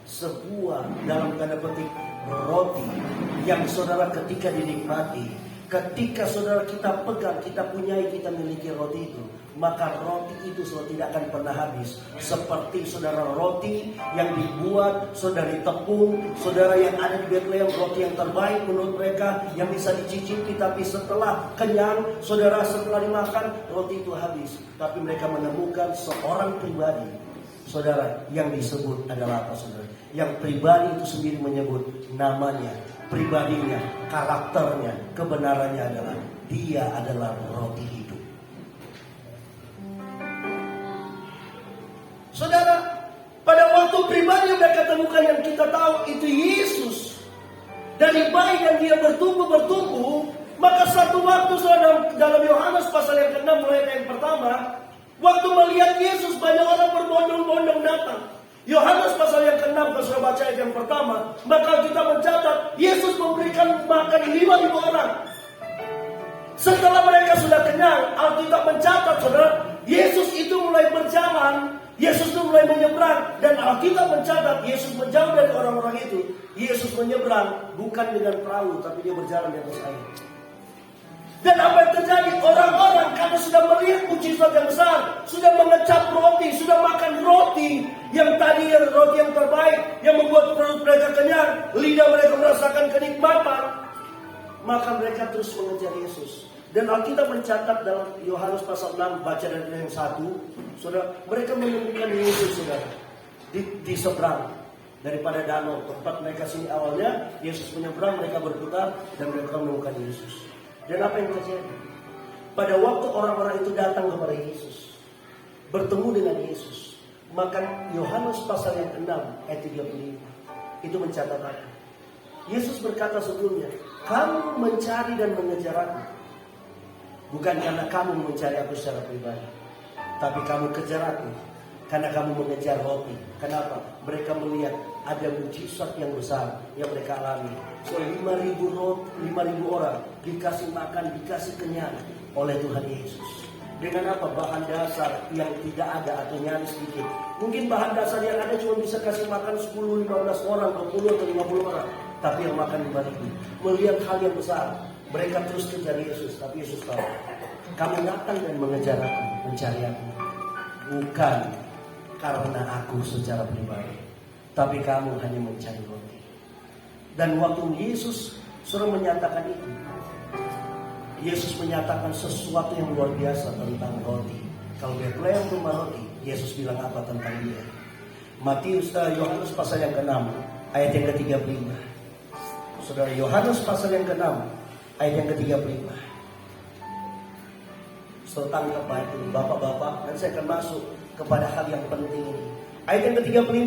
sebuah dalam tanda petik roti yang saudara ketika dinikmati, ketika saudara kita pegang, kita punyai, kita miliki roti itu, maka roti itu saudara tidak akan pernah habis. Seperti saudara roti yang dibuat saudara di tepung, saudara yang ada di Bethlehem, roti yang terbaik menurut mereka, yang bisa dicicipi, tapi setelah kenyang, saudara setelah dimakan, roti itu habis. Tapi mereka menemukan seorang pribadi, saudara, yang disebut adalah apa saudara? Yang pribadi itu sendiri menyebut namanya, pribadinya, karakternya, kebenarannya adalah dia adalah roti hidup. Saudara, pada waktu pribadi yang mereka temukan, yang kita tahu itu Yesus. Dari bayi yang dia bertumbuh, maka satu waktu saudara, dalam Yohanes pasal yang ke-6 mulai yang pertama, waktu melihat Yesus banyak orang berbondong-bondong datang. Yohanes pasal yang ke-6 kalau sudah baca ayat yang pertama, maka kita mencatat Yesus memberikan makan 5.000 orang. Setelah mereka sudah kenyang, Alkitab mencatat saudara, Yesus itu mulai berjalan, Yesus itu mulai menyeberang, dan Alkitab mencatat Yesus menjauh dari orang-orang itu. Yesus menyeberang bukan dengan perahu, tapi dia berjalan di atas air. Dan apa yang terjadi? Orang-orang karena sudah melihat mujizat yang besar, sudah mengecap roti, sudah makan roti yang tadi roti yang terbaik, yang membuat perut mereka kenyang, lidah mereka merasakan kenikmatan, maka mereka terus mengejar Yesus. Dan Alkitab mencatat dalam Yohanes pasal 6, baca dari yang 1, saudara, mereka menemukan Yesus saudara di seberang daripada danau tempat mereka sini awalnya. Yesus menyeberang, mereka berputar, dan mereka menemukan Yesus. Dan apa yang terjadi? Pada waktu orang-orang itu datang kepada Yesus, bertemu dengan Yesus, maka Yohanes pasal yang ke-6 ayat 35 itu mencatat apa? Yesus berkata sebelumnya, kamu mencari dan mengejar aku, bukan karena kamu mencari aku secara pribadi, tapi kamu kejar aku karena kamu mengejar roti. Kenapa? Mereka melihat ada mujizat yang besar yang mereka alami. So 5.000 orang dikasih makan, dikasih kenyang oleh Tuhan Yesus. Dengan apa? Bahan dasar yang tidak ada atau nyaris sedikit. Mungkin bahan dasar yang ada cuma bisa kasih makan 10, 15 orang, 20 atau 50 orang. Tapi yang makan 5.000. Melihat hal yang besar, mereka terus kejar Yesus. Tapi Yesus tahu, kamu datang dan mengejar aku, mencari aku, bukan karena aku secara pribadi, tapi kamu hanya mencari roti. Dan waktu Yesus suruh menyatakan itu, Yesus menyatakan sesuatu yang luar biasa tentang roti. Kalau Bethlehem rumah roti, Yesus bilang apa tentang dia? Yohanes pasal yang ke-6 ayat yang ke-35. Saudara, Yohanes pasal yang ke-6 ayat yang ke-35. Tangkap baik ini bapak-bapak, dan saya akan masuk kepada hal yang penting ini. Ayat yang ke-35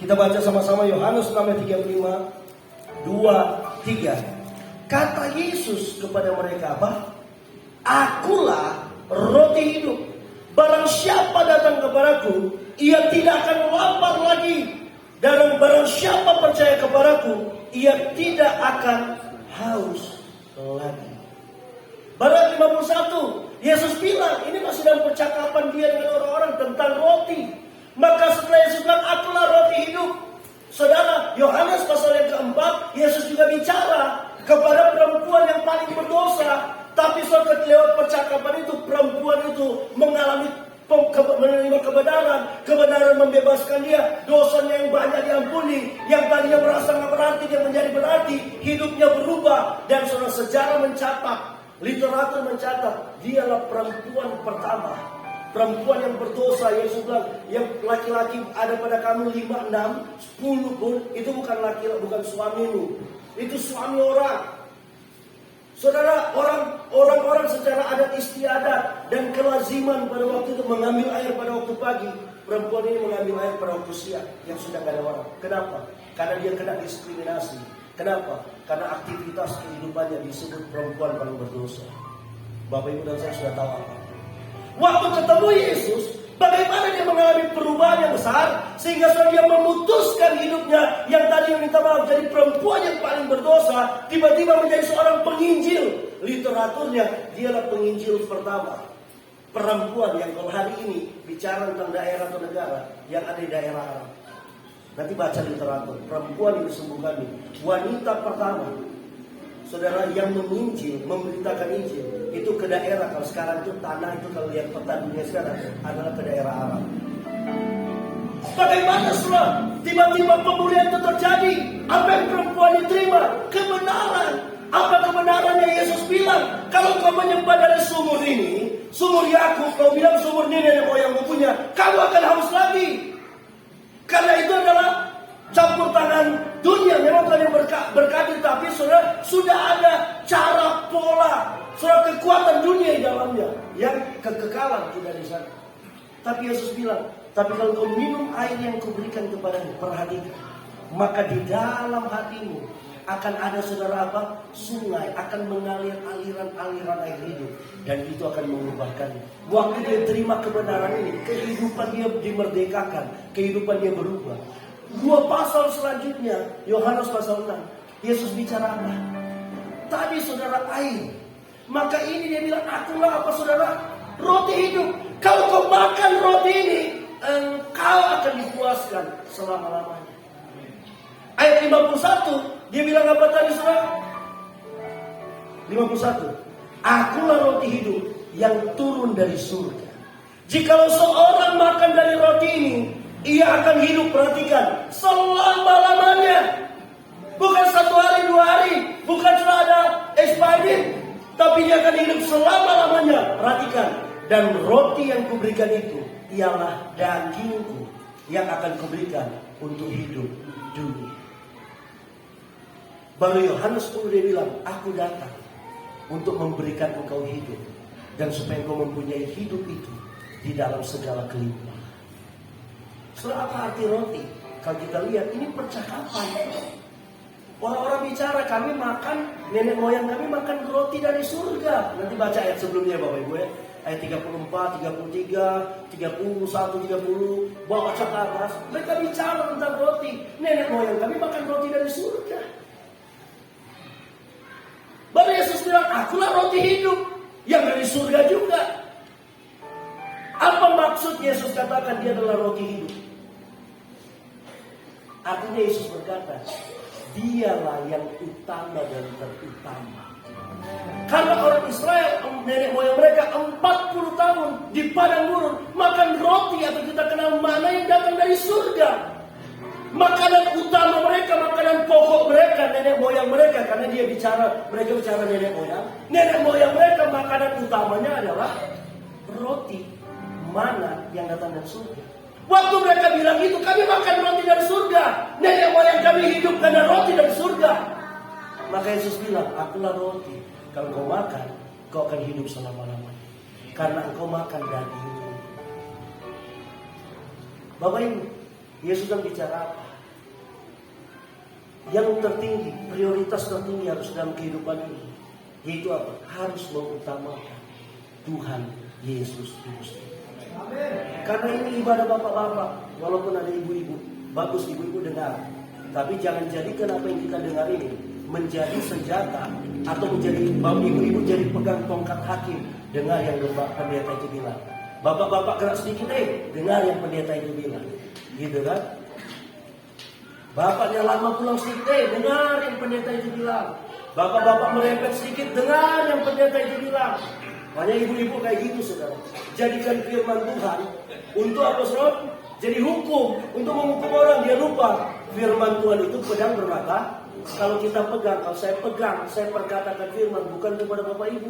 kita baca sama-sama. Yohanes 6 ayat 35, 2, 3. Kata Yesus kepada mereka apa? Akulah roti hidup. Barang siapa datang kepadaku, ia tidak akan lapar lagi. Dan barang siapa percaya kepadaku, ia tidak akan haus lagi. Barat 51, Yesus bilang, ini masih dalam percakapan dia dengan orang-orang tentang roti. Maka setelah Yesus bilang, akulah roti hidup, saudara, Yohanes pasal yang ke-4, Yesus juga bicara kepada perempuan yang paling berdosa. Tapi setelah lewat percakapan itu, perempuan itu mengalami menerima kebenaran membebaskan dia, dosanya yang banyak diampuni, yang tadinya merasa nggak berarti dia menjadi berarti, hidupnya berubah. Dan saudara, sejarah mencatat, literatur mencatat, dialah perempuan pertama, perempuan yang berdosa. Yesus bilang, yang laki-laki ada pada kamu 5, 6, 10 pun itu bukan laki-laki, bukan suamimu, itu suami orang. Saudara, orang-orang secara adat istiadat dan kelaziman pada waktu itu mengambil air pada waktu pagi. Perempuan ini mengambil air pada waktu siang yang sudah gak ada orang. Kenapa? Karena dia kena diskriminasi. Kenapa? Karena aktivitas kehidupannya disebut perempuan paling berdosa. Bapak Ibu dan saya sudah tahu apa. Waktu ketemu Yesus, bagaimana dia mengalami perubahan yang besar, sehingga dia memutuskan hidupnya yang tadi minta maaf jadi perempuan yang paling berdosa, tiba-tiba menjadi seorang penginjil. Literaturnya, dialah penginjil pertama, perempuan yang kalau hari ini bicara tentang daerah atau negara yang ada di daerah Arab. Nanti baca literatur. Perempuan yang disembuhkan ini, wanita pertama, saudara, yang menginjil, memberitakan Injil itu ke daerah. Kalau sekarang itu tanah itu, kalau lihat peta dunia sekarang, adalah ke daerah Arab. Bagaimana saudara? Tiba-tiba pemulihan itu terjadi. Apa yang perempuan diterima? Kebenaran. Apa kebenarannya Yesus bilang? Kalau kau menyembah dari sumur ini, sumur Yakub, kau bilang sumur ini nenek moyangmu punya, kamu akan haus lagi. Karena itu adalah campur tangan dunia. Memang kalian berkati, tapi saudara, sudah ada cara pola, saudara, kekuatan dunia di dalamnya, yang kekekalan sudah di sana. Tapi Yesus bilang, tapi kalau kau minum air yang kuberikan kepadamu, perhatikan, maka di dalam hatimu akan ada, saudara, apa? Sungai akan mengalir aliran-aliran air hidup, dan itu akan mengubahkan. Waktu dia terima kebenaran ini, kehidupan dia dimerdekakan, kehidupan dia berubah. 2 pasal selanjutnya, Yohanes pasal 6, Yesus bicara apa? Tadi saudara air, maka ini dia bilang, akulah apa saudara? Roti hidup. Kalau kau makan roti ini, engkau akan dipuaskan selama-lamanya. Ayat 51, dia bilang apa tadi saudara? 51, akulah roti hidup yang turun dari surga. Jikalau seorang makan dari roti ini, ia akan hidup, perhatikan, selama-lamanya. Bukan 1 hari, 2 hari, bukan cuma ada expired, tapi dia akan hidup selama-lamanya. Perhatikan, dan roti yang kuberikan itu ialah dagingku yang akan kuberikan untuk hidup dunia. Baru Yohanes 10 dia bilang, aku datang untuk memberikan engkau hidup, dan supaya engkau mempunyai hidup itu di dalam segala kelimpahan. Saudara, apa arti roti? Kalau kita lihat, ini percakapan. Orang-orang bicara, kami makan, nenek moyang kami makan roti dari surga. Nanti baca ayat sebelumnya Bapak Ibu ya. Ayat 34, 33, 31, 30. Baca ke atas. Mereka bicara tentang roti. Nenek moyang kami makan roti dari surga. Baru Yesus bilang, akulah roti hidup yang dari surga juga. Apa maksud Yesus katakan dia adalah roti hidup? Artinya Yesus berkata, dialah yang utama dan terutama. Karena orang Israel, nenek moyang mereka 40 tahun di padang gurun makan roti atau kita kenal mana yang datang dari surga. Makanan utama mereka, makanan pokok mereka, nenek moyang mereka. Karena mereka bicara nenek moyang. Nenek moyang mereka makanan utamanya adalah roti mana yang datang dari surga. Waktu mereka bilang itu, kami makan roti dari surga, nenek moyang kami hidup karena roti dari surga. Maka Yesus bilang, akulah roti. Kalau kau makan, kau akan hidup selama-lamanya. Karena engkau makan dagingku. Bapak Ibu, Yesus sedang bicara apa? Yang tertinggi, prioritas tertinggi harus dalam kehidupan ini, yaitu apa? Harus mengutamakan Tuhan Yesus Kristus. Karena ini ibadah bapak-bapak. Walaupun ada ibu-ibu, bagus ibu-ibu dengar. Tapi jangan jadikan apa yang kita dengar ini menjadi senjata, atau menjadi ibu-ibu jadi pegang tongkat hakim. Dengar yang pendeta itu bilang. Bapak-bapak gerak sedikit, dengar yang pendeta itu bilang. Gitu kan? Bapaknya lama pulang sedikit, dengar yang pendeta itu bilang. Bapak-bapak merepet sedikit, dengar yang pendeta itu bilang. Banyak ibu-ibu kayak gitu saudara. Jadikan firman Tuhan untuk apa saudara? Jadi hukum, untuk menghukum orang. Dia lupa firman Tuhan itu pedang bermata. Kalau kita pegang, kalau saya pegang, saya perkatakan firman bukan kepada Bapak Ibu.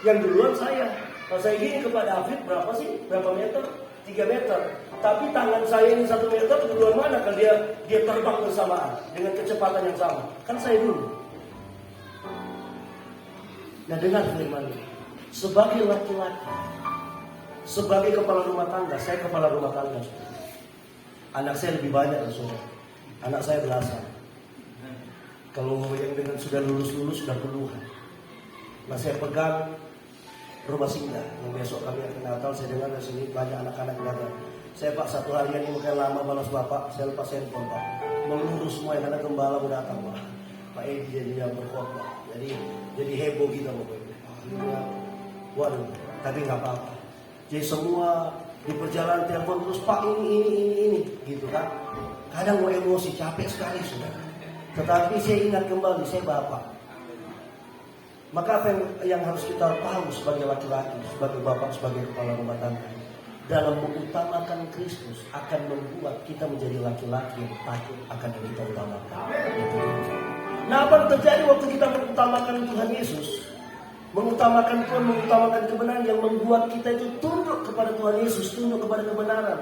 Yang duluan saya. Kalau saya gini kepada Afid, berapa sih? Berapa meter? 3 meter. Tapi tangan saya ini 1 meter, duluan mana? Kalau dia terbang bersamaan dengan kecepatan yang sama. Kan saya dulu. Nah, dengar firman ini. Sebagai laki-laki, sebagai kepala rumah tangga, saya kepala rumah tangga. Anak saya lebih banyak saudara. Anak saya belasan. Kalau yang dengan sudah lulus sudah puluhan. Nah, saya pegang rumah singgah. Yang besok kami akan Natal, saya dengar di sini banyak anak-anak datang. Saya Pak, 1 harian ini mungkin lama balas Bapak, saya lepas handphone Pak. Melurus semua yang ada gembala udah datang Pak. Pak Edi jadi yang berkhotbah. Jadi heboh kita Bapak. Waduh, tapi nggak apa-apa. Jadi semua di perjalanan telepon terus Pak ini gitu kan. Kadang mau emosi, capek sekali sudah. Tetapi saya ingat kembali, saya bapak. Maka apa yang harus kita tahu sebagai laki-laki, sebagai bapak, sebagai kepala rumah tangga, dalam mengutamakan Kristus akan membuat kita menjadi laki-laki yang takut akan yang kita utamakan. Nah, apa yang terjadi waktu kita mengutamakan Tuhan Yesus? Mengutamakan Tuhan, mengutamakan kebenaran yang membuat kita itu tunduk kepada Tuhan Yesus, tunduk kepada kebenaran.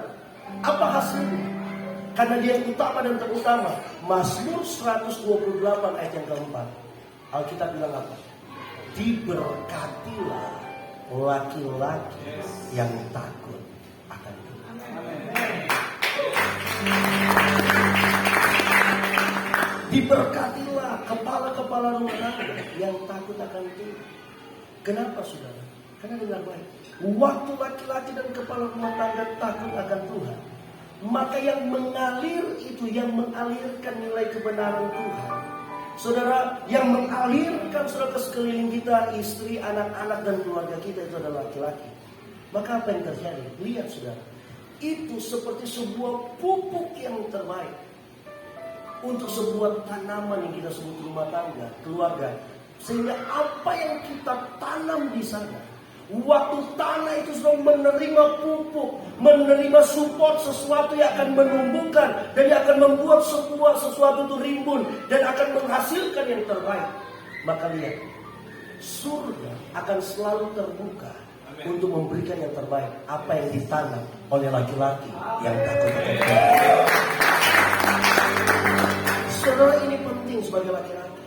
Apa hasilnya? Karena dia yang utama dan terutama. Mazmur 128 ayat yang keempat. Alkitab bilang apa? Diberkatilah laki-laki yang takut akan Tuhan. Diberkatilah kepala-kepala rumah tangga yang takut akan Tuhan. Kenapa saudara? Karena dengar baik. Waktu laki-laki dan kepala rumah tangga takut akan Tuhan, maka yang mengalir itu, yang mengalirkan nilai kebenaran Tuhan. Saudara, yang mengalirkan saudara ke sekeliling kita, istri, anak-anak dan keluarga kita itu adalah laki-laki. Maka apa yang terjadi? Lihat saudara, itu seperti sebuah pupuk yang terbaik untuk sebuah tanaman yang kita sebut rumah tangga, keluarga. Sehingga apa yang kita tanam di sana, waktu tanah itu sudah menerima pupuk, menerima support sesuatu yang akan menumbuhkan dan yang akan membuat sesuatu itu rimbun dan akan menghasilkan yang terbaik. Maka lihat, surga akan selalu terbuka untuk memberikan yang terbaik, apa yang ditanam oleh laki-laki yang takut akan Tuhan. Saudara, ini penting sebagai laki-laki.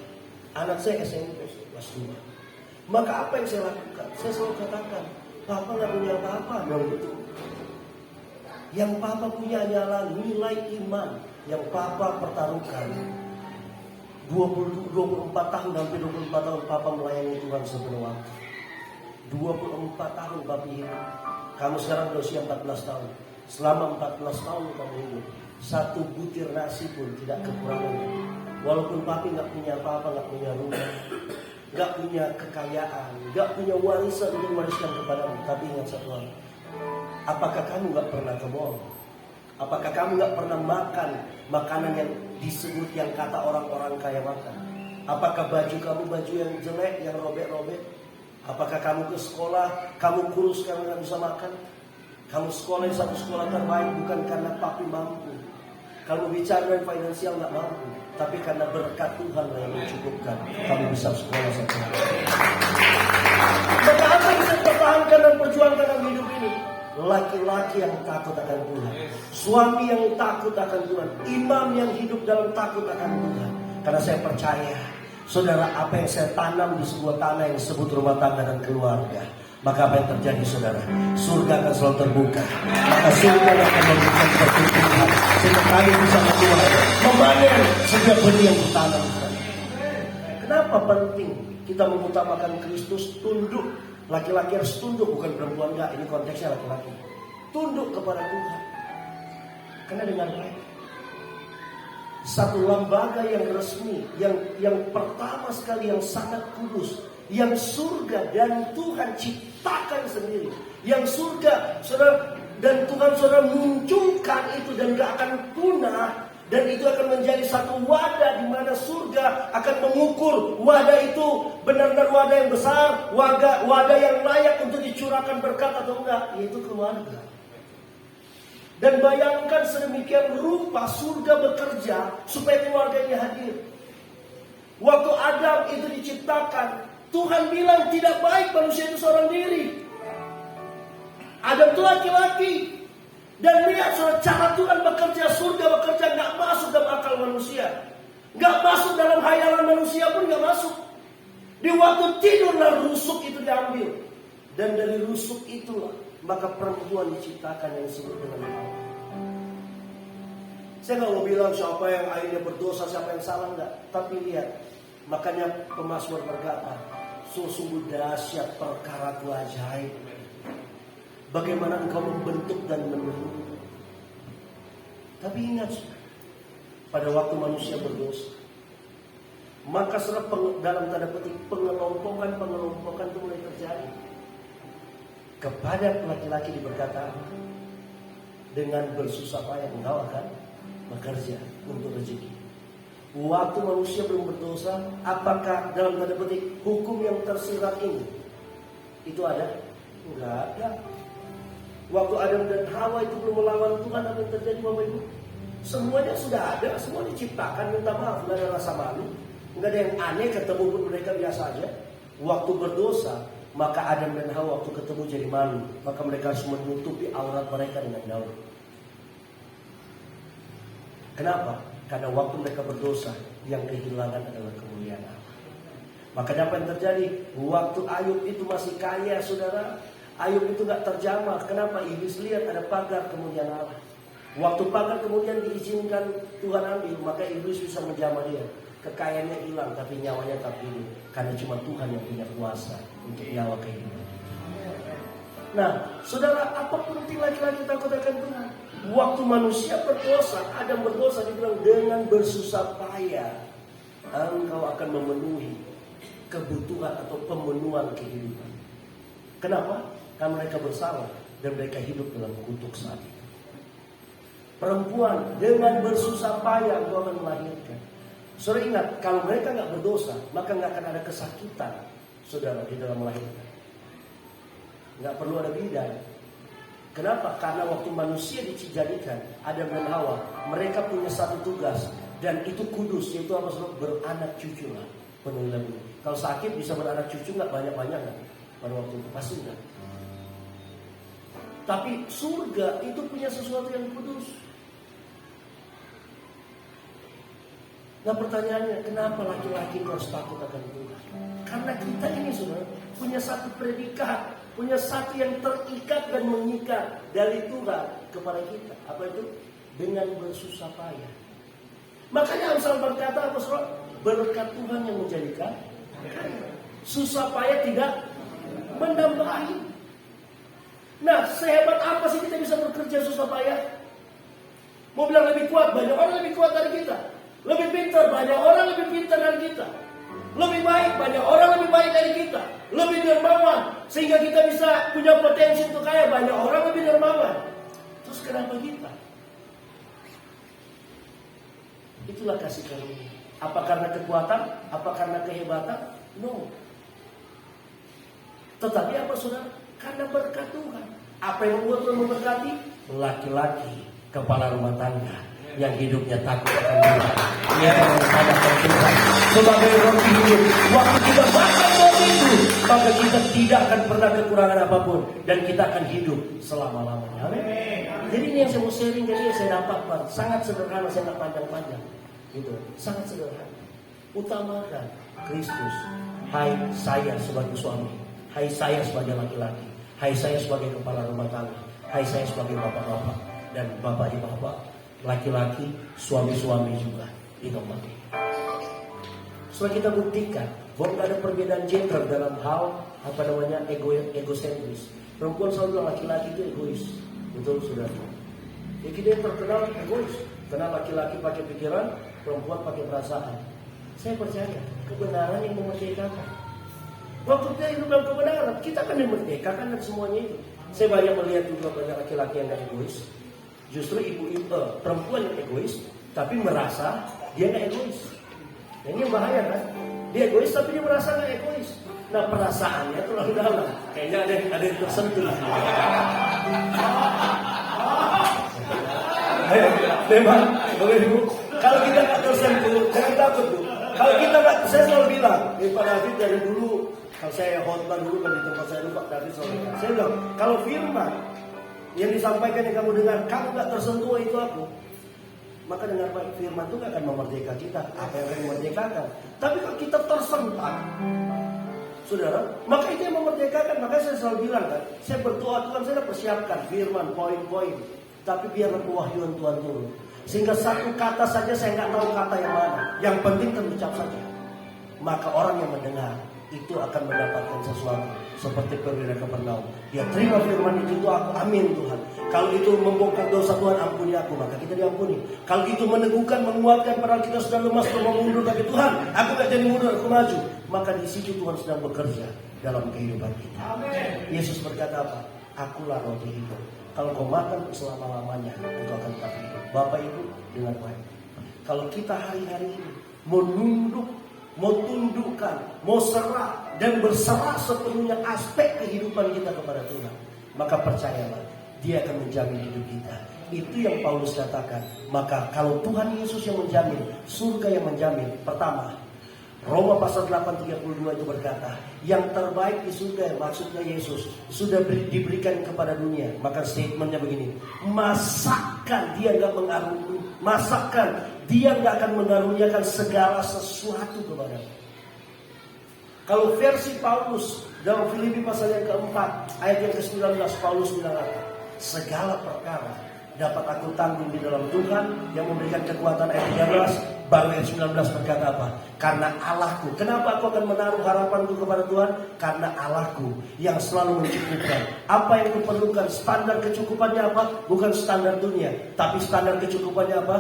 Anak saya SMP kelas 2. Maka apa yang saya lakukan? Saya selalu katakan, Papa gak punya apa-apa. Memang betul. Yang Papa punya hanyalah nilai iman yang Papa pertaruhkan. 24 tahun, hampir 24 tahun Papa melayani Tuhan sepenuh waktu. 24 tahun Papa hidup. Kamu sekarang berusia 14 tahun. Selama 14 tahun kamu hidup, satu butir nasi pun tidak kekurangan. Walaupun papi gak punya apa-apa, gak punya rumah, gak punya kekayaan, gak punya warisan untuk mewariskan kepadamu. Tapi ingat satu hal, apakah kamu gak pernah ke mall? Apakah kamu gak pernah makan makanan yang disebut, yang kata orang-orang kaya makan? Apakah baju kamu baju yang jelek, yang robek-robek? Apakah kamu ke sekolah, kamu kurus karena gak bisa makan? Kamu sekolah di satu sekolah terbaik bukan karena papi mampu. Kamu bicara dengan finansial gak mampu, tapi karena berkat Tuhan yang mencukupkan, kamu bisa sekolah satu hari. Maka apa yang bisa pertahankan dan perjuangkan dalam hidup ini? Laki-laki yang takut akan Tuhan, suami yang takut akan Tuhan, imam yang hidup dalam takut akan Tuhan. Karena saya percaya, saudara, apa yang saya tanam di sebuah tanah yang disebut rumah tangga dan keluarga, maka apa yang terjadi saudara? Surga akan selalu terbuka. Maka surga akan memberikan pertumbuhan sehingga kalian bisa keluar memanen setiap benih yang ditanam. Kenapa penting kita mengutamakan Kristus? Tunduk. Laki-laki harus tunduk, bukan perempuan. Enggak, ini konteksnya laki-laki. Tunduk kepada Tuhan. Karena dengan baik, satu lembaga yang resmi, yang pertama sekali, yang sangat kudus, yang surga dan Tuhan ciptakan sendiri, yang surga saudara dan Tuhan saudara munculkan itu dan gak akan punah, dan itu akan menjadi satu wadah di mana surga akan mengukur wadah itu benar-benar wadah yang besar, wadah yang layak untuk dicurahkan berkat atau enggak, yaitu keluarga. Dan bayangkan sedemikian rupa surga bekerja supaya keluarga ini hadir. Waktu Adam itu diciptakan, Tuhan bilang tidak baik manusia itu seorang diri. Adam itu laki-laki. Dan lihat cara Tuhan bekerja, surga bekerja, gak masuk dalam akal manusia, gak masuk dalam hayalan manusia pun gak masuk. Di waktu tidurlah rusuk itu diambil, dan dari rusuk itulah maka perempuan diciptakan yang disebut dengan Allah. Saya gak mau bilang siapa yang akhirnya berdosa, siapa yang salah, enggak. Tapi lihat, makanya pemazmur berkata, sungguh dahsyat perkara-Ku ajaib, bagaimana Engkau membentuk dan menurut. Tapi ingat, pada waktu manusia berdosa, maka dalam tanda petik pengelompokan itu mulai terjadi. Kepada laki-laki diberkata, dengan bersusah payah engkau akan bekerja untuk rezeki. Waktu manusia belum berdosa, apakah dalam tanda petik hukum yang tersirat ini itu ada? Enggak ada. Waktu Adam dan Hawa itu belum melawan Tuhan, apa yang terjadi Bapak Ibu? Semuanya sudah ada, semua diciptakan, minta maaf, nggak ada rasa malu, nggak ada yang aneh, ketemu pun mereka biasa aja. Waktu berdosa, maka Adam dan Hawa waktu ketemu jadi malu, maka mereka harus menutupi aurat mereka dengan daun. Kenapa? Karena waktu mereka berdosa, yang kehilangan adalah kemuliaan Allah. Maka apa yang terjadi? Waktu Ayub itu masih kaya, saudara, Ayub itu gak terjamah. Kenapa? Iblis lihat ada pagar kemuliaan Allah. Waktu pagar kemudian diizinkan Tuhan ambil, maka iblis bisa menjamah dia. Kekayaannya hilang, tapi nyawanya tetap hidup. Karena cuma Tuhan yang punya kuasa untuk nyawa kehidupan. Nah, saudara, apapun yang laki-laki takut akan Tuhan. Waktu manusia berdosa, Adam berdosa, dibilang dengan bersusah payah engkau akan memenuhi kebutuhan atau pemenuhan kehidupan. Kenapa? Karena mereka bersalah dan mereka hidup dalam kutuk saat itu. Perempuan dengan bersusah payah engkau akan melahirkan. Saudara ingat, kalau mereka nggak berdosa, maka nggak akan ada kesakitan, saudara, di dalam melahirkan. Nggak perlu ada bidan. Kenapa? Karena waktu manusia dijadikan, Adam dan Hawa, mereka punya satu tugas, dan itu kudus, yaitu apa? Beranak cucu lah. Penuhilah bumi. Kalau sakit bisa beranak cucu nggak banyak-banyak kan? Pada waktu itu pasti enggak. Tapi surga itu punya sesuatu yang kudus. Nah pertanyaannya, kenapa laki-laki harus takut akan Tuhan? Karena kita ini saudara punya satu predikat, punya satu yang terikat dan mengikat dari Tuhan kepada kita. Apa itu? Dengan bersusah payah. Makanya Amsal berkata apa saudara? Berkat Tuhan yang menjadikan susah payah tidak menambahi. Nah, sehebat apa sih kita bisa bekerja susah payah? Mau bilang lebih kuat, banyak orang lebih kuat dari kita. Lebih pintar, banyak orang lebih pintar dari kita. Lebih baik, banyak orang lebih baik dari kita. Lebih dermawan, sehingga kita bisa punya potensi untuk kaya. Banyak orang lebih dermawan. Terus kenapa kita? Itulah kasih karunia. Apa karena kekuatan? Apa karena kehebatan? No. Tetapi apa saudara? Karena berkat Tuhan. Apa yang membuat Tuhan memberkati? Laki-laki kepala rumah tangga yang hidupnya takut akan Tuhan. Dia akan menghadapkan Tuhan sebagai roti hidup. Waktu kita makan roti itu, maka kita tidak akan pernah kekurangan apapun, dan kita akan hidup selama-lamanya. Amin. Jadi ini yang saya mau sharing, jadi yang saya dapat, Pak. Sangat sederhana, saya nggak panjang-panjang. Gitu. Sangat sederhana. Utamakan Kristus. Hai saya sebagai suami, hai saya sebagai laki-laki, hai saya sebagai kepala rumah tangga, hai saya sebagai bapak-bapak dan bapak ibu-bapak, laki-laki, suami-suami juga dinomati. Setelah kita buktikan bahwa tidak ada perbedaan gender dalam hal egosentris. Perempuan selalu bilang laki-laki itu egois. Betul saudara? Ya kita yang terkenal egois. Karena laki-laki pakai pikiran, perempuan pakai perasaan. Saya percaya kebenaran yang memerdekakan. Waktu kita hidup dalam kebenaran, kita akan dimerdekakan dari semuanya itu. Saya banyak melihat juga banyak laki-laki yang gak egois. Justru perempuan yang egois, tapi merasa dia gak egois. Ini yang bahaya kan? Dia egois tapi dia merasa gak egois. Nah perasaannya terlalu dalam. Kayaknya ada yang tersentuh. Memang, Bapak Ibu, kalau kita gak tersentuh, jangan takut Bu. Kalau kita gak, saya selalu bilang, Pak David dari dulu, kalau saya khotbah dulu kan di tempat saya dulu, Pak David selalu bilang, saya bilang, kalau firman yang disampaikan yang kamu dengar, kamu gak tersentuh itu aku, maka dengar baik, firman itu gak akan memerdeka kita. Apa yang akan memerdekakan? Tapi kalau kita tersentak, saudara, maka itu yang memerdekakan. Maka saya selalu bilang kan, saya berdoa Tuhan, saya persiapkan firman, poin-poin, tapi biarlah kewahyuan Tuhan turun. Sehingga satu kata saja saya nggak tahu kata yang mana. Yang penting terucap saja. Maka orang yang mendengar itu akan mendapatkan sesuatu. Seperti perwira Kapernaum. Dia terima firman itu aku, amin Tuhan. Kalau itu membongkar dosa Tuhan, ampuni aku, maka kita diampuni. Kalau itu meneguhkan, menguatkan, padahal kita sudah lemas dan mau mundur, tapi Tuhan, aku gak jadi mundur, aku maju. Maka di situ Tuhan sedang bekerja dalam kehidupan kita. Amin. Yesus berkata apa? Akulah roti hidup. Kalau kau makan selama-lamanya, engkau akan tetap hidup. Bapak Ibu, dengan baik. Kalau kita hari-hari ini mau nunduk, mau tundukkan, mau serah dan berserah sepenuhnya aspek kehidupan kita kepada Tuhan, maka percayalah, Dia akan menjamin hidup kita. Itu yang Paulus katakan. Maka kalau Tuhan Yesus yang menjamin, surga yang menjamin, pertama, Roma pasal 8:32 itu berkata, yang terbaik di surga, maksudnya Yesus, sudah diberikan kepada dunia. Maka statementnya begini, masakan Dia nggak mengaruniakan, masakan Dia nggak akan mengaruniakan segala sesuatu kepada. Kalau versi Paulus dalam Filipi pasal yang keempat, ayat yang ke-19, Paulus bilang apa? Segala perkara dapat aku tanggung di dalam Tuhan yang memberikan kekuatan. Ayat 13, baru ayat 19 berkata apa? Karena Allahku. Kenapa aku akan menaruh harapanku kepada Tuhan? Karena Allahku yang selalu mencukupkan apa yang kuperlukan. Standar kecukupannya apa? Bukan standar dunia, tapi standar kecukupannya apa?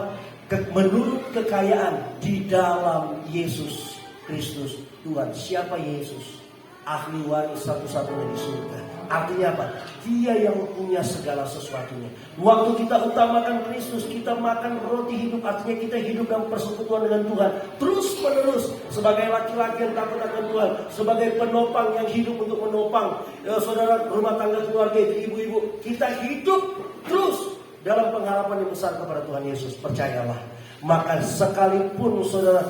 Menurut kekayaan di dalam Yesus Kristus Tuhan. Siapa Yesus? Ahli waris satu-satunya di surga. Artinya apa? Dia yang punya segala sesuatunya. Waktu kita utamakan Kristus, kita makan roti hidup. Artinya kita hidup dalam persekutuan dengan Tuhan terus menerus. Sebagai laki-laki yang takut akan Tuhan, sebagai penopang yang hidup untuk menopang saudara rumah tangga keluarga itu, ibu-ibu, kita hidup terus dalam pengharapan yang besar kepada Tuhan Yesus. Percayalah. Maka sekalipun saudara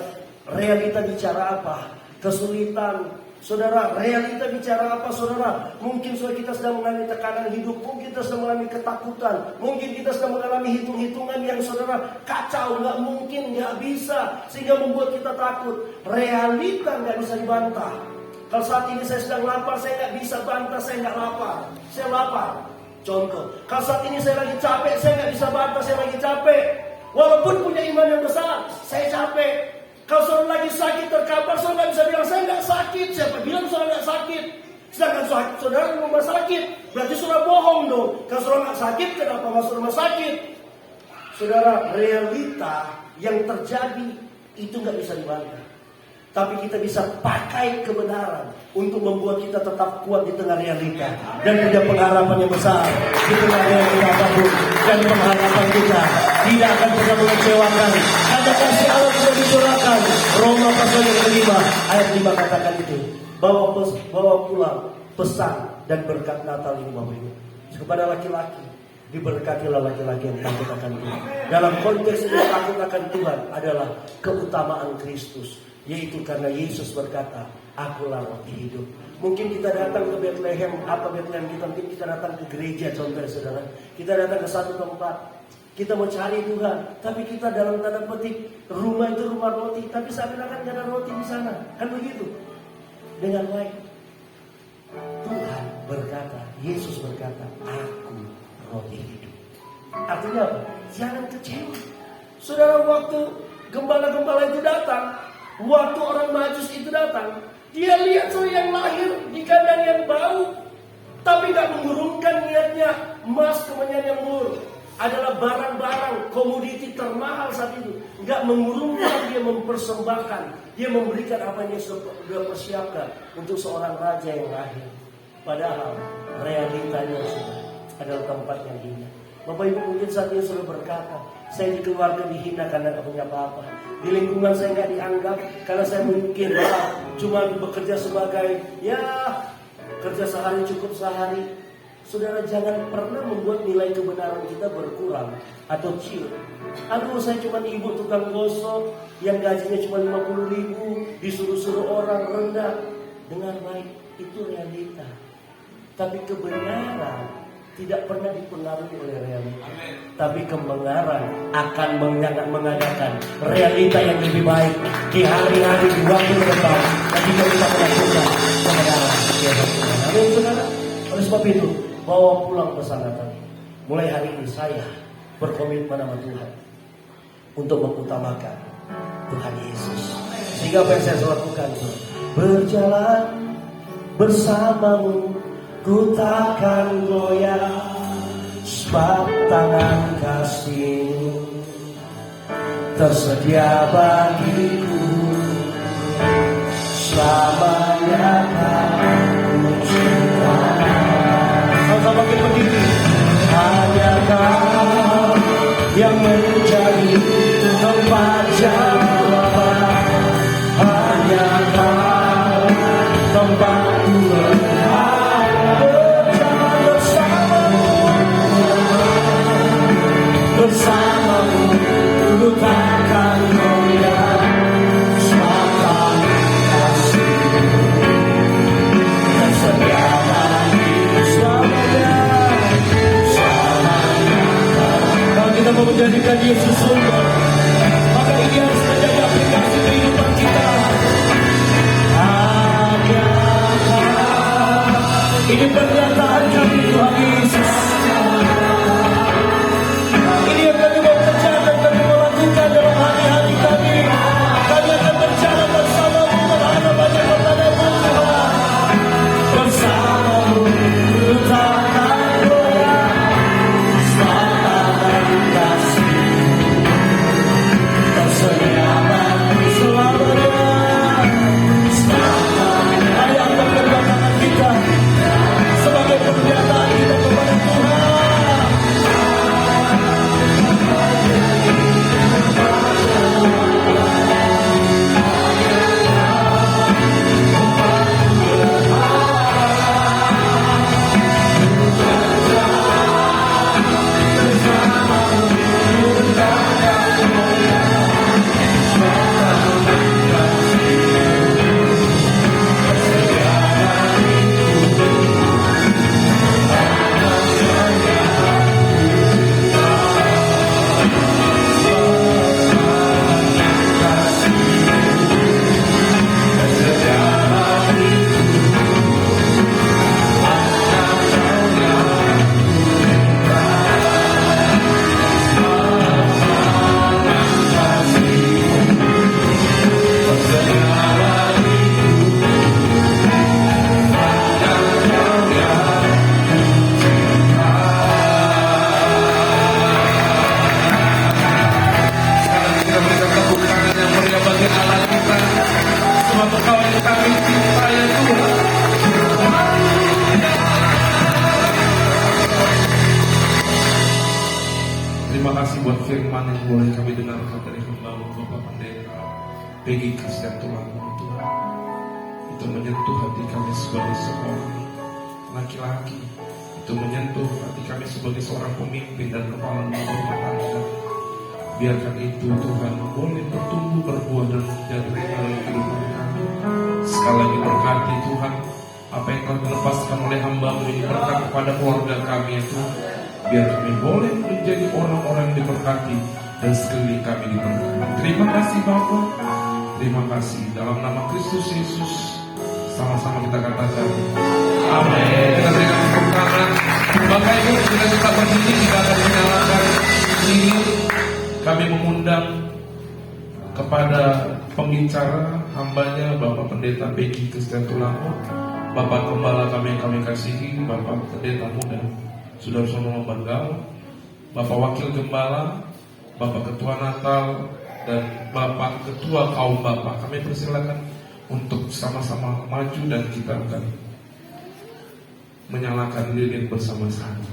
realita bicara apa, kesulitan, saudara, realita bicara apa, saudara? Mungkin saudara kita sedang mengalami tekanan hidup, mungkin kita sedang mengalami ketakutan, mungkin kita sedang mengalami hitung-hitungan yang saudara kacau, nggak mungkin, nggak bisa, sehingga membuat kita takut. Realita nggak bisa dibantah. Kalau saat ini saya sedang lapar, saya nggak bisa bantah, saya nggak lapar, saya lapar. Contoh, kalau saat ini saya lagi capek, saya nggak bisa bantah, saya lagi capek. Walaupun punya iman yang besar, saya capek. Kalau saudara lagi sakit terkapar, saudara nggak bisa bilang saya nggak sakit. Siapa bilang saudara nggak sakit? Sedangkan saudara di rumah sakit, berarti saudara bohong dong. Kalau saudara nggak sakit, kenapa masuk rumah sakit? Saudara, realita yang terjadi itu nggak bisa dibantah. Tapi kita bisa pakai kebenaran untuk membuat kita tetap kuat di tengah realita dan punya pengharapan yang besar di tengah realita apapun. Dan pengharapan kita tidak akan pernah mengecewakan. Karena kasih Allah sudah dicurahkan. Roma pasal yang kelima ayat 5 katakan itu. Bawa pulang pesan dan berkat Natal ini Bapak Ibu. Kepada laki-laki, diberkatilah laki-laki yang takut akan Tuhan. Dalam konteks ini takut akan Tuhan adalah keutamaan Kristus. Yaitu karena Yesus berkata, akulah roti hidup. Mungkin kita datang ke Bethlehem, apa Bethlehem kita? Mungkin kita datang ke gereja, contohnya saudara. Kita datang ke satu tempat, kita mau cari Tuhan, tapi kita dalam tanda petik, rumah itu rumah roti, tapi seakan-akan gak ada roti di sana. Kan begitu? Dengan baik, Tuhan berkata, Yesus berkata, aku roti hidup. Artinya apa? Jangan kecewa. Saudara, waktu gembala-gembala itu datang, waktu orang Majus itu datang, dia lihat seorang yang lahir di kandang yang bau, tapi gak mengurungkan niatnya. Emas, kemenyan yang murni adalah barang-barang komoditi termahal saat itu. Gak mengurungkan, dia mempersembahkan, dia memberikan apa yang dia sudah persiapkan untuk seorang raja yang lahir. Padahal realitanya sudah adalah tempat yang hina. Bapak Ibu mungkin saat ini sudah berkata, saya di keluarga dihina karena gak punya apa-apa. Di lingkungan saya gak dianggap karena saya mungkin cuma bekerja sebagai kerja sehari cukup sehari. Saudara, jangan pernah membuat nilai kebenaran kita berkurang atau kecil. Aduh, saya cuma ibu tukang gosok yang gajinya cuma 50.000, disuruh-suruh orang, rendah. Dengar baik, itu realita. Tapi kebenaran tidak pernah dipengaruhi oleh realita. Tapi kebenaran akan mengadakan realita yang lebih baik di hari-hari, di waktu ke depan. Ketika kita melakukan kebenaran. Amin, saudara. Oleh sebab itu, bawa pulang pesan Natal. Mulai hari ini saya berkomitmen sama Tuhan untuk mengutamakan Tuhan Yesus. Sehingga apa yang saya lakukan itu, berjalan bersamamu, ku takkan goyah, sebab tangan kasih-Mu tersedia bagiku. Selamanya kan ku cinta. Sama-sama kita berdiri. tempat yang lapang, hanya Kau tempatku berada. Bersamamu ku takkan goyah, semata kasih-Mu kesetiaan hidup selamanya. Kalau kita mau menjadikan Yesus sumber, maka ini harus menjadi aplikasi kehidupan kita. Ini pernyataan kami Tuhan Yesus. Ini yang kami mau kerjakan, kami mau lakukan dalam hari-hari kami. Kami akan berjalan bersama-Mu menghadap hadapan-Mu Tuhan. Bersama-Mu ku takkan goyah, semata kasih-Mu keselamatan selamanya. Ayo angkat kedua tangan kita sebagai pernyataan kita kepada Tuhan. Terima kasih buat firman yang boleh kami dengarkan dari hamba-Mu Bapak Pendeta Peggy Kristiantulango Tuhan. Itu menyentuh hati kami sebagai seorang laki-laki. Itu menyentuh hati kami sebagai seorang pemimpin dan kepala rumah tangga. Biarkan itu Tuhan boleh bertumbuh, berbuah dan menjadi dalam kehidupan kami. Sekali lagi berkati Tuhan apa yang telah dilepaskan oleh hamba-Mu ini, berkat kepada keluarga kami ya Tuhan. Biar kami boleh menjadi orang-orang yang diberkati dan sekeliling kami diberkati. Terima kasih Bapa. Terima kasih dalam nama Kristus Yesus. Sama-sama kita katakan amin. Kita berikan tepuk tangan. Bapak Ibu sudah tetap berdiri, kita akan menyalakan ini. Kami mengundang kepada pembicara hambanya Bapak Pendeta Peggy Kristiantulango, Bapak Gembala kami yang kami kasihi, Bapak Pendeta Muda Saudara-saudara Banggal, Bapak Wakil Gembala, Bapak Ketua Natal, dan Bapak Ketua Kaum Bapak. Kami persilakan untuk sama-sama maju dan kita akan menyalakan lilin bersama-sama.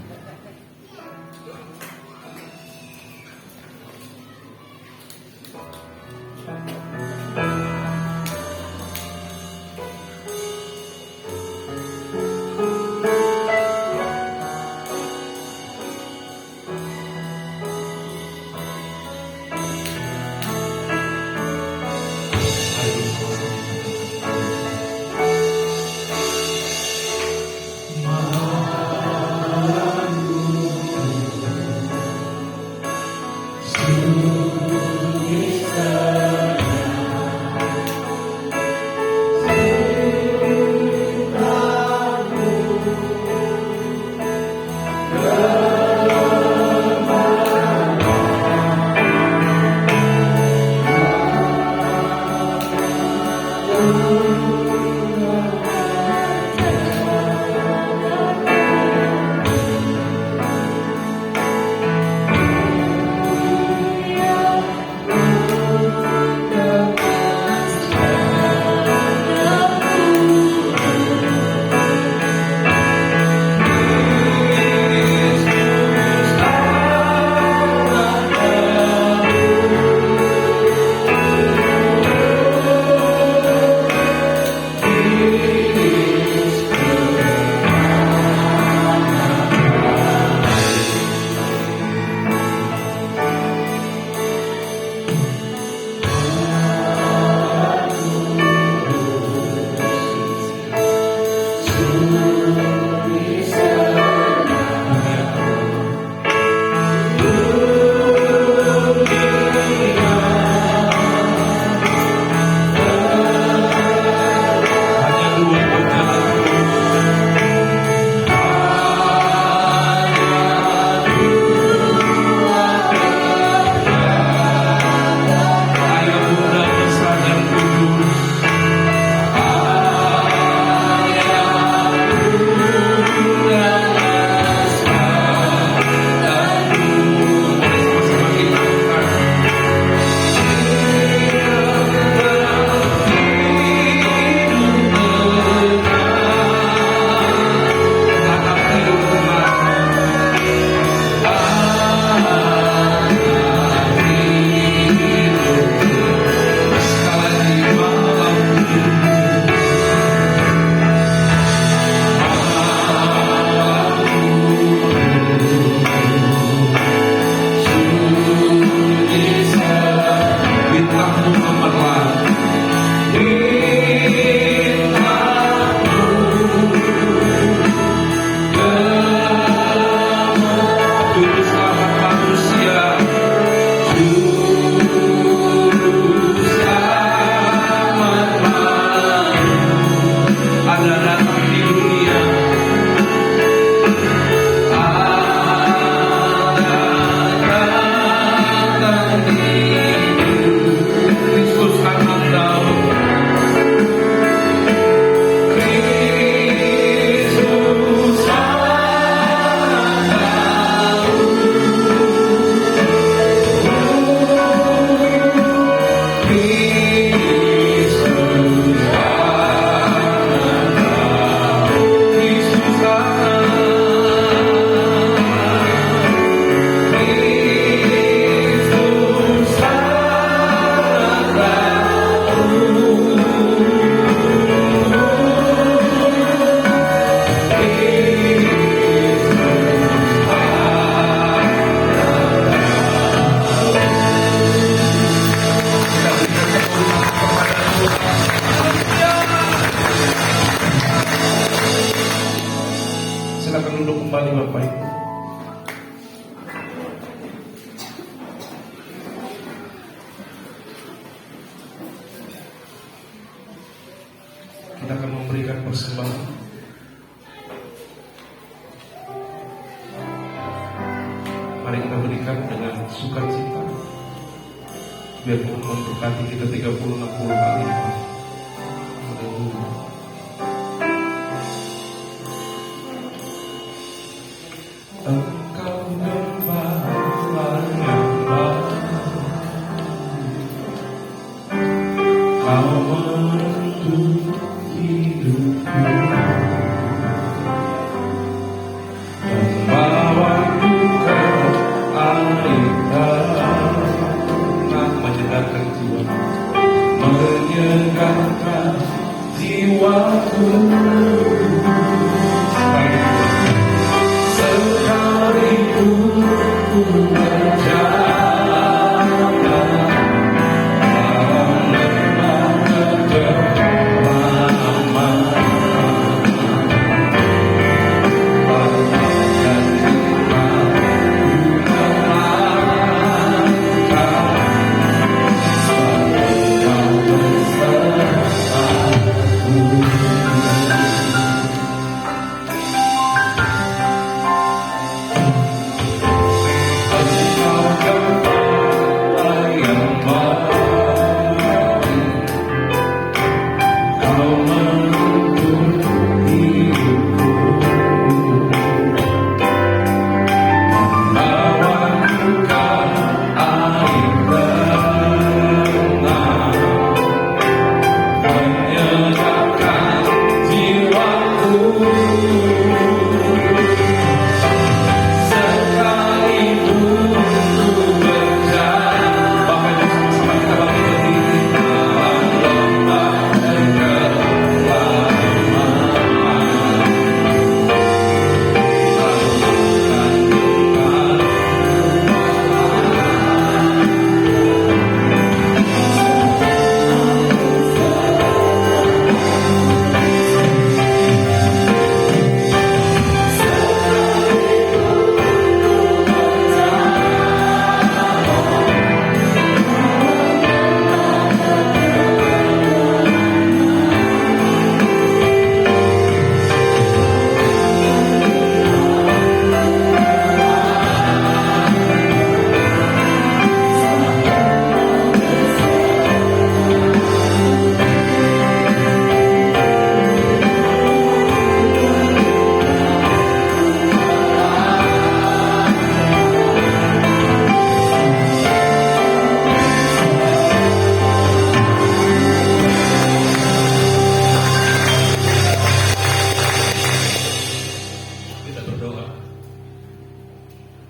Silakan duduk kembali Bapak Ibu. Kita akan memberikan persembahan. Mari kita berikan dengan sukacita. Biar Tuhan memberkati kita 30-60 kali. Haleluya. Engkau gembala yang baik, Kau menuntun hidupku, membawaku ke air tanah, menyegarkan jiwa, menyegarkan jiwaku.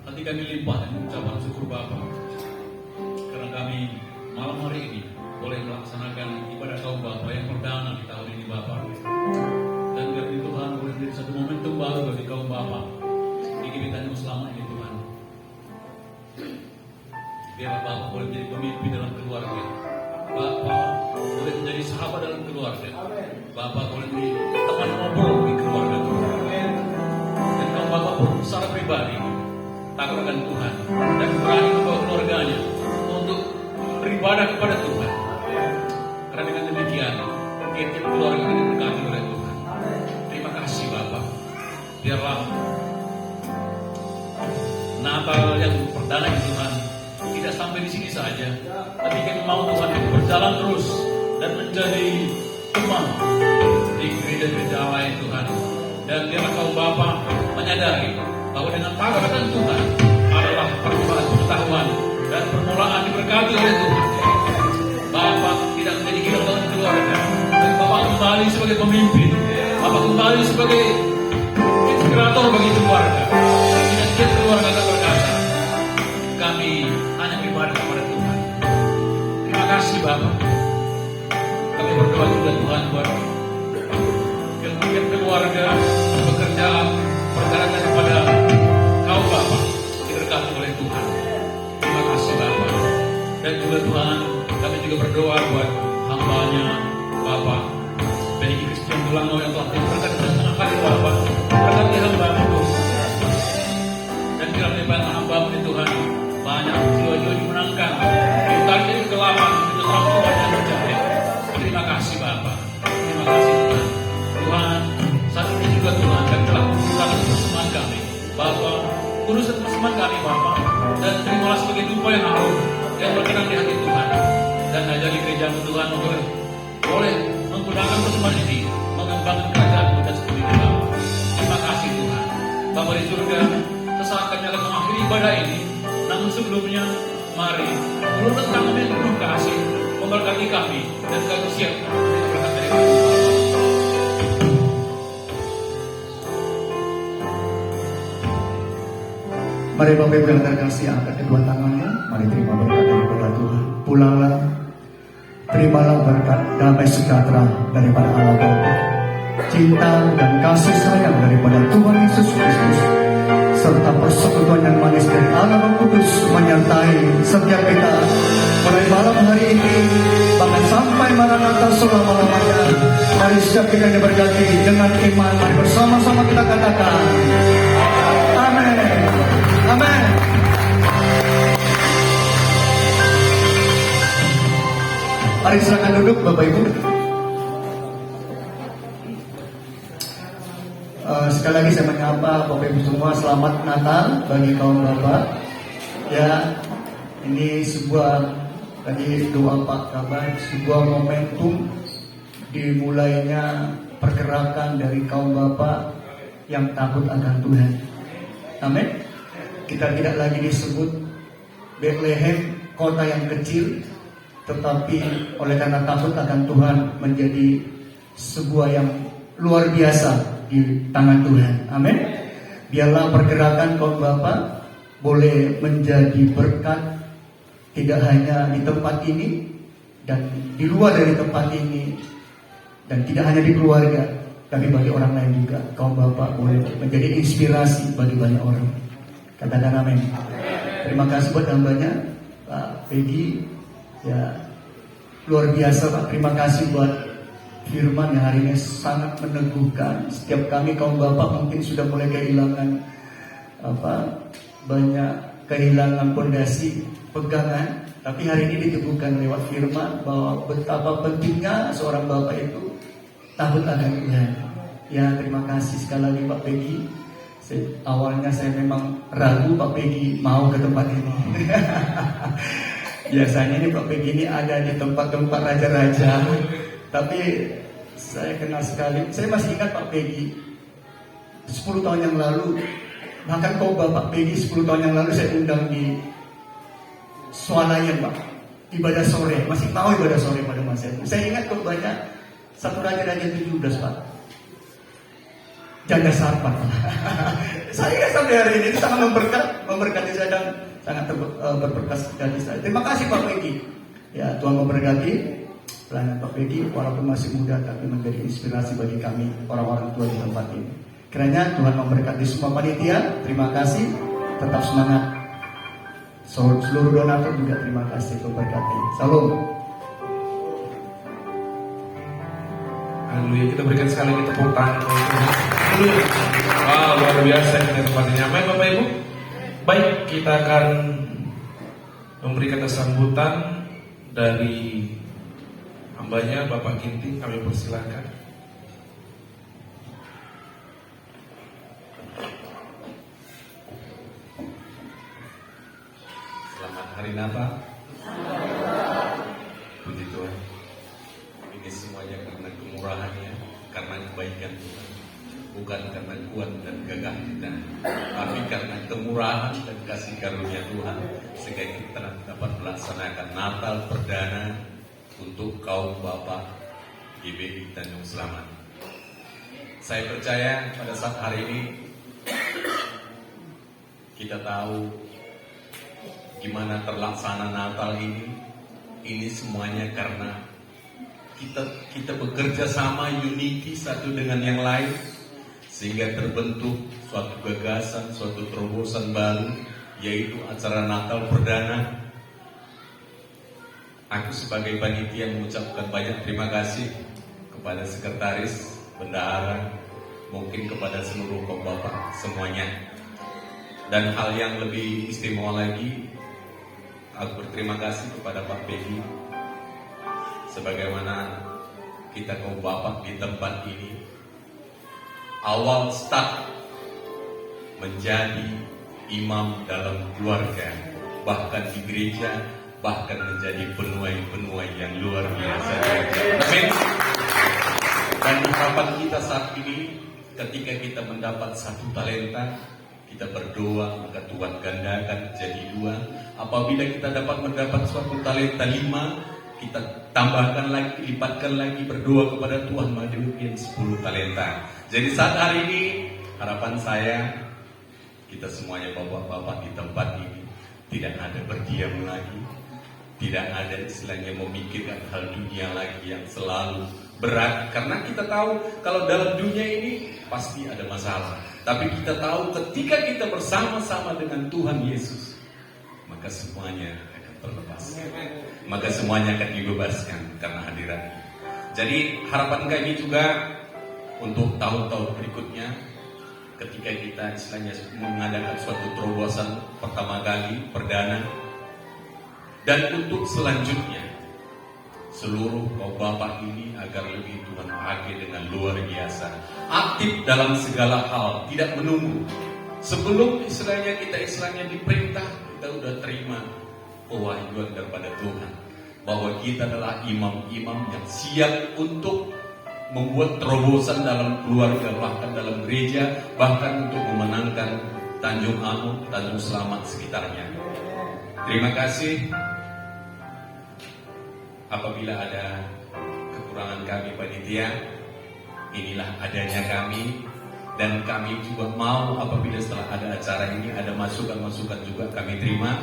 Hati kami limpah dengan ucapan syukur Bapa, karena kami malam hari ini boleh melaksanakan ibadah kaum Bapa yang perdana di tahun ini Bapa. Dan biar Tuhan boleh menjadi satu momentum baru bagi kaum Bapa di kehidupan selama ini Tuhan. Biar Bapa boleh menjadi pemimpin dalam keluarga, sahabat dalam keluarga. Bapak boleh jadi teman ngobrol di keluarga Tuhan. Dan kalau Bapak pun secara pribadi takut akan Tuhan dan berani membawa keluarganya untuk beribadah kepada Tuhan. Karena dengan demikian tiap-tiap keluarga akan diberkati oleh Tuhan. Terima kasih Bapak. Biarlah Natal yang perdana ini Tuhan tidak sampai di sini saja, tapi kami mau Tuhan yang berjalan terus dan menjadi teman di gereja-gereja lain Tuhan. Dan biarlah Kau Bapa menyadari bahwa dengan takut akan Tuhan adalah permulaan pengetahuan dan permulaan diberkati oleh Tuhan. Bapak tidak menjadi hidup dalam keluarga, tapi Bapak kembali sebagai pemimpin, Bapak kembali sebagai inspirator bagi keluarga. Dan tiap keluarga akan berkata, kami hanya beribadah kepada Tuhan. Terima kasih Bapak. Kami berdoa juga Tuhan buat tiap keluarga, pekerjaan, perkara daripada Kau Bapak diberkati oleh Tuhan. Terima kasih Bapak. Dan juga Tuhan, kami juga berdoa buat hamba-Nya Bapak Peggy Christian Tulango yang telah diberkati dengan setengah kali Bapak. Berkati hamba-Mu dan kiranya banyak hamba-Mu ini Tuhan, banyak jiwa-jiwa dimenangkan, ditarik dari kegelapan untuk terang Tuhan yang bercahaya. Terima kasih Bapak. Terima kasih Tuhan. Tuhan, saat ini juga Tuhan, kami telah menggunakan persembahan kami. Bapak, kudus persembahan kami Bapak, dan terimalah sebagai dupa yang harum yang berkenan di hati Tuhan. Dan ajari gereja-Mu Tuhan boleh menggunakan persembahan ini mengembangkan kerajaan-Mu dan studi Bapak. Terima kasih Tuhan. Bapa di surga, sesaat kami akan mengakhiri ibadah ini. Namun sebelumnya, mari ulurkan tangan yang penuh kasih memberkati kami dan kami siap berkat dari Tuhan. Mari Bapak Ibu yang terkasih, angkat kedua tangannya. Mari terima berkat daripada Tuhan. Pulanglah, terimalah berkat damai sejahtera daripada Allah Bapa, cinta dan kasih sayang daripada Tuhan Yesus Kristus, serta persekutuan yang manis dari Allah Roh Kudus menyertai setiap kita mulai malam hari ini bahkan sampai Maranatha selama-lamanya. Mari setiap kita diberkati dengan iman. Mari bersama-sama kita katakan amin. Amin. Mari silakan duduk Bapak Ibu. Sekali lagi saya menyapa Bapak Ibu semua, selamat Natal bagi kaum Bapak. Ya, ini sebuah tadi doa Pak Kabar, sebuah momentum dimulainya pergerakan dari kaum Bapak yang takut akan Tuhan. Amin. Kita tidak lagi disebut Bethlehem, kota yang kecil, tetapi oleh karena takut akan Tuhan menjadi sebuah yang luar biasa di tangan Tuhan. Amin. Biarlah pergerakan kaum Bapak boleh menjadi berkat tidak hanya di tempat ini dan di luar dari tempat ini, dan tidak hanya di keluarga, tapi bagi orang lain juga. Kaum Bapak boleh menjadi inspirasi bagi banyak orang. Katakan amin. Terima kasih buat hambanya Pak Peggy. Ya, luar biasa Pak. Terima kasih buat firman yang hari ini sangat meneguhkan. Setiap kami kaum Bapak mungkin sudah mulai kehilangan banyak kehilangan pondasi pegangan, tapi hari ini diteguhkan lewat firman bahwa betapa pentingnya seorang Bapak itu takut akan Tuhan. Ya, terima kasih sekali lagi Pak Peggy. Awalnya saya memang ragu Pak Peggy mau ke tempat ini. Biasanya nih Pak Peggy ini ada di tempat-tempat raja-raja, tapi saya kenal sekali. Saya masih ingat Pak Peggy 10 tahun yang lalu. Bahkan kau Bapak Peggy 10 tahun yang lalu saya undang di Swalayan Pak, ibadah sore. Masih mau ibadah sore pada masa itu. Saya ingat kok banyak satu raja-raja 17 Pak, janda sarpan. Saya ingat sampai hari ini sangat memberkati saya dan sangat berberkas dari saya. Terima kasih Pak Peggy. Ya, Tuhan memberkati pelayanan Pak Peggy, walaupun masih muda tapi menjadi inspirasi bagi kami orang-orang tua di tempat ini. Kiranya Tuhan memberkati semua panitia. Terima kasih. Tetap semangat. Seluruh donatur juga terima kasih. Tuhan berkati. Salam. Haleluya, kita berikan sekali lagi tepuk tangan. Haleluya. Wow, luar biasa kita tempatnya nyamai Bapak Ibu. Baik, kita akan memberikan sambutan dari hambanya Bapak Ginting, kami persilakan. Selamat Hari Natal. Puji Tuhan. Ini semuanya karena kemurahannya, karena kebaikan Tuhan. Bukan karena kuat dan gagah kita, tapi karena kemurahan dan kasih karunia Tuhan, sehingga kita dapat melaksanakan Natal perdana untuk kaum Bapak GBI Tanjung Selamat. Saya percaya pada saat hari ini kita tahu gimana terlaksana Natal ini semuanya karena kita bekerja sama, unity satu dengan yang lain, sehingga terbentuk suatu gagasan, suatu terobosan baru, yaitu acara Natal perdana. Aku sebagai panitia mengucapkan banyak terima kasih kepada sekretaris, bendahara, mungkin kepada seluruh kaum bapak semuanya. Dan hal yang lebih istimewa lagi, aku berterima kasih kepada Pak Pegi, sebagaimana kita kaum bapak di tempat ini awal start menjadi imam dalam keluarga, bahkan di gereja, bahkan menjadi penuai-penuai yang luar biasa. Amin. Dan harapan kita saat ini, ketika kita mendapat satu talenta, kita berdoa maka Tuhan gandakan jadi 2. Apabila kita dapat mendapat suatu talenta 5, kita tambahkan lagi, lipatkan lagi, berdoa kepada Tuhan mungkin 10 talenta. Jadi saat hari ini harapan saya, kita semuanya bapak-bapak di tempat ini tidak ada berdiam lagi, tidak ada istilahnya memikirkan hal dunia lagi yang selalu berat. Karena kita tahu kalau dalam dunia ini pasti ada masalah, tapi kita tahu ketika kita bersama-sama dengan Tuhan Yesus, maka semuanya akan terlepaskan, maka semuanya akan dibebaskan karena hadiratnya. Jadi harapan kami juga untuk tahun-tahun berikutnya, ketika kita istilahnya mengadakan suatu terobosan pertama kali, perdana, dan untuk selanjutnya seluruh kaum bapak ini agar lebih Tuhan pakai dengan luar biasa, aktif dalam segala hal, tidak menunggu. Sebelum istilahnya diperintah, kita udah terima pewahyuan daripada Tuhan bahwa kita adalah imam-imam yang siap untuk membuat terobosan dalam keluarga, bahkan dalam gereja, bahkan untuk memenangkan Tanjung Anu, Tanjung Selamat sekitarnya. Terima kasih. Apabila ada kekurangan kami panitia, inilah adanya kami, dan kami juga mau apabila setelah ada acara ini ada masukan-masukan juga kami terima.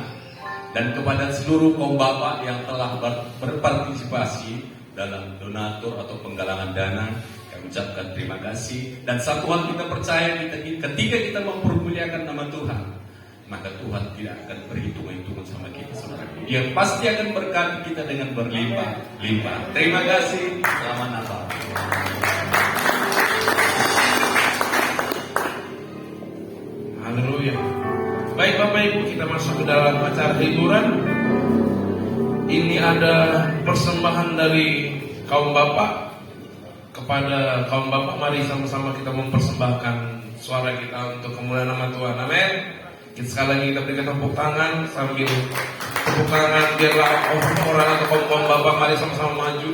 Dan kepada seluruh kaum bapak yang telah berpartisipasi dalam donatur atau penggalangan dana, kami ucapkan terima kasih. Dan satu hal kita percaya, ketika kita mempermuliakan nama Tuhan, maka Tuhan tidak akan berhitung-hitungan sama kita, saudara. Dia pasti akan berkati kita dengan berlimpah-limpah. Terima kasih. Selamat Natal. Haleluya. Baik Bapak Ibu, kita masuk ke dalam acara hiburan. Ini ada persembahan dari kaum bapak kepada kaum bapak. Mari sama-sama kita mempersembahkan suara kita untuk kemuliaan nama Tuhan. Amin. Kita sekali lagi kita berikan tepuk tangan, sambil tepuk tangan biarlah orang atau kaum bapak, mari sama-sama maju.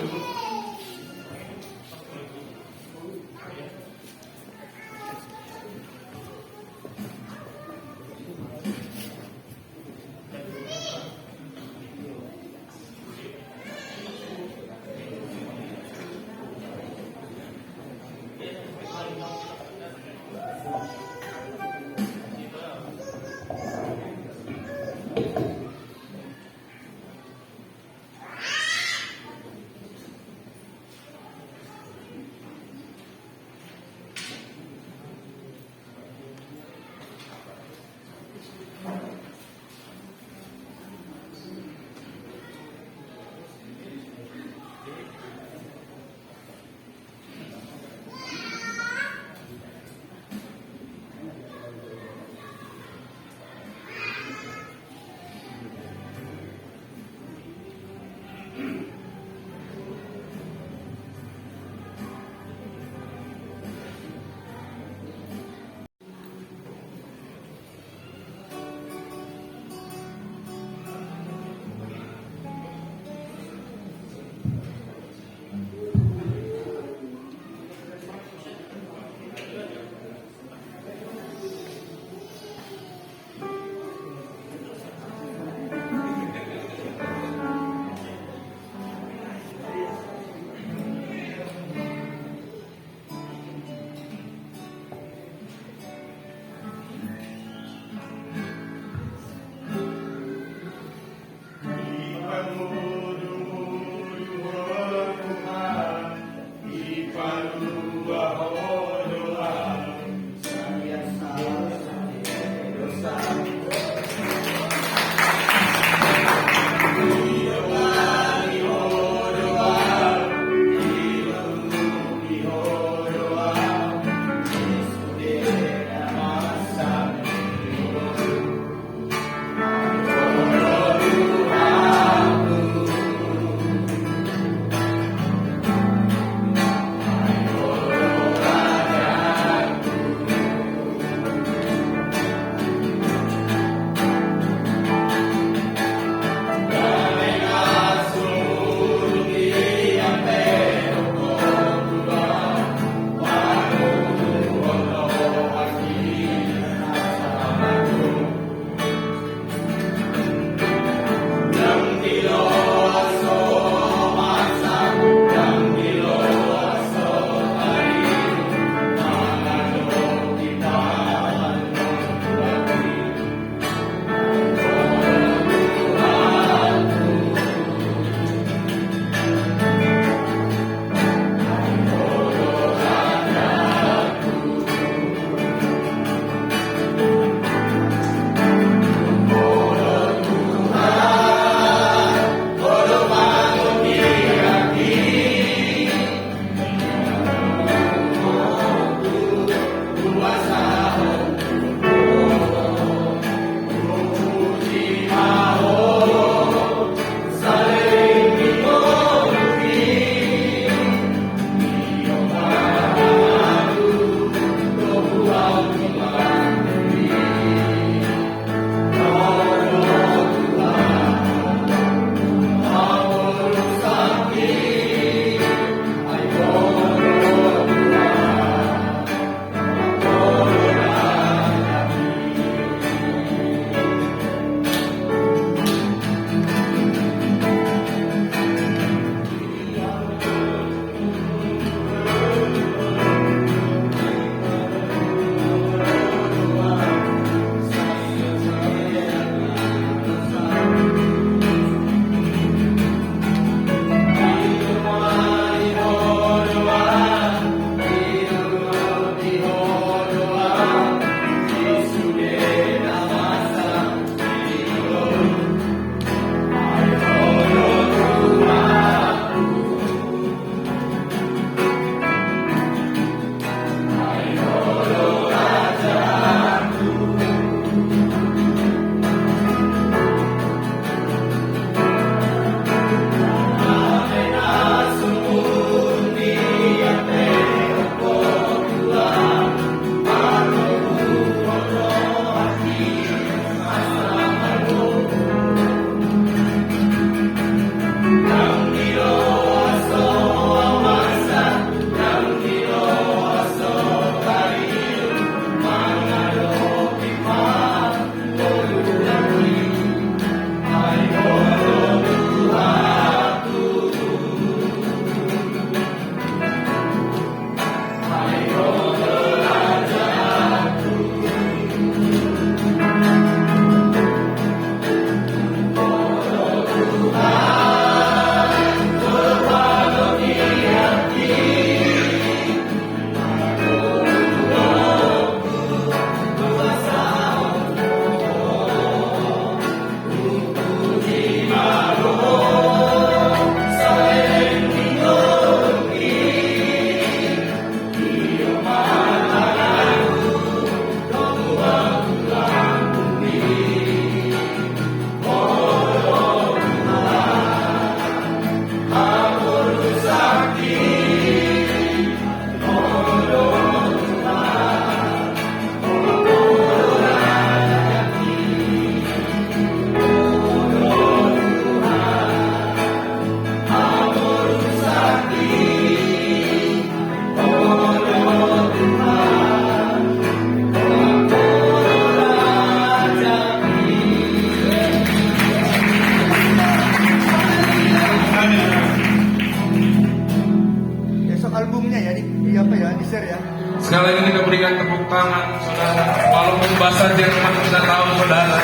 linknya ya di apa ya, di share ya. Sekali lagi kita berikan tepuk tangan, saudara. Walaupun bahasa Jerman kita tahu, saudara,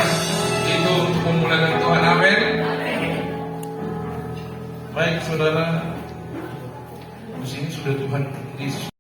itu untuk memuliakan Tuhan. Amin. Baik, saudara. Di sini sudah Tuhan Yesus.